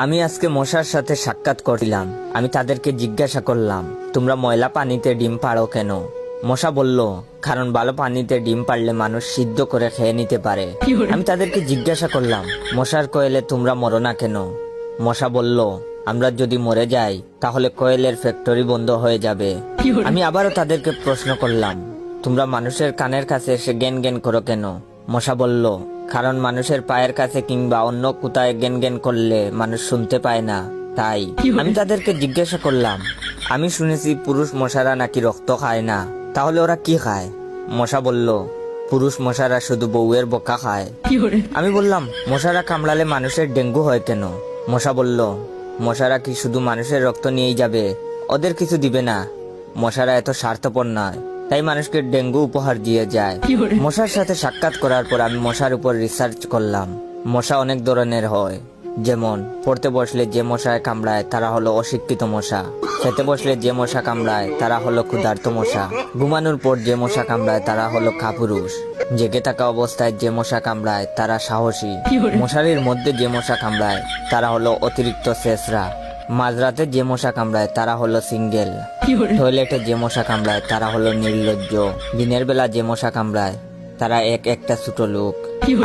আমি আজকে মশার সাথে সাক্ষাৎ করলাম। আমি তাদেরকে জিজ্ঞাসা করলাম, তোমরা ময়লা পানিতে ডিম পাড়ো কেন? মশা বলল, কারণ ভালো পানিতে ডিম পারলে মানুষ সিদ্ধ করে খেয়ে নিতে পারে। আমি তাদেরকে জিজ্ঞাসা করলাম, মশার কোয়েলে তোমরা মরো না কেন? মশা বলল, আমরা যদি মরে যাই তাহলে কোয়েলের ফ্যাক্টরি বন্ধ হয়ে যাবে। আমি আবারও তাদেরকে প্রশ্ন করলাম, তোমরা মানুষের কানের কাছে এসে জ্ঞান জ্ঞান করো কেন? মশা বলল, কারণ মানুষের পায়ের কাছে কিংবা অন্য কোথায় জ্ঞান জ্ঞান করলে মানুষ শুনতে পায় না, তাই। আমি তাদেরকে জিজ্ঞাসা করলাম, আমি শুনেছি পুরুষ মশারা নাকি রক্ত খায় না, তাহলে ওরা কি খায়? মশা বলল, পুরুষ মশারা শুধু বউয়ের বোকা খায়। আমি বললাম, মশারা কামড়ালে মানুষের ডেঙ্গু হয় কেন? মশা বলল, মশারা কি শুধু মানুষের রক্ত নিয়েই যাবে? ওদের কিছু দিবে না। মশারা এত স্বার্থপর নয়, তাই মানুষকে ডেঙ্গু উপহার দিয়ে যায়। মশার সাথে সাক্ষাৎ করার পর আমি মশার উপর রিসার্চ করলাম। মশা অনেক ধরনের হয়, যেমন পড়তে বসলে যে মশায় কামড়ায় তারা হলো অশিক্ষিত মশা, খেতে বসলে যে মশা কামড়ায় তারা হলো ক্ষুধার্ত মশা, ঘুমানোর পর যে মশা কামড়ায় তারা হলো কাপুরুষ, জেগে থাকা অবস্থায় যে মশা কামড়ায় তারা সাহসী, মশারির মধ্যে যে মশা কামড়ায় তারা হলো অতিরিক্ত শেষরা, মাঝরাতে যে মশা কামড়ায় তারা হলো সিঙ্গেল, টয়লেটে যে মশা কামড়ায় তারা হলো নির্লজ্জ, দিনের বেলা যে মশা কামড়ায় তারা একটা ছোট লোক।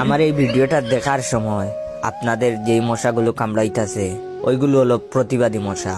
আমার এই ভিডিওটা দেখার সময় আপনাদের যেই মশাগুলো কামড়াইতেছে ওইগুলো হলো প্রতিবাদী মশা।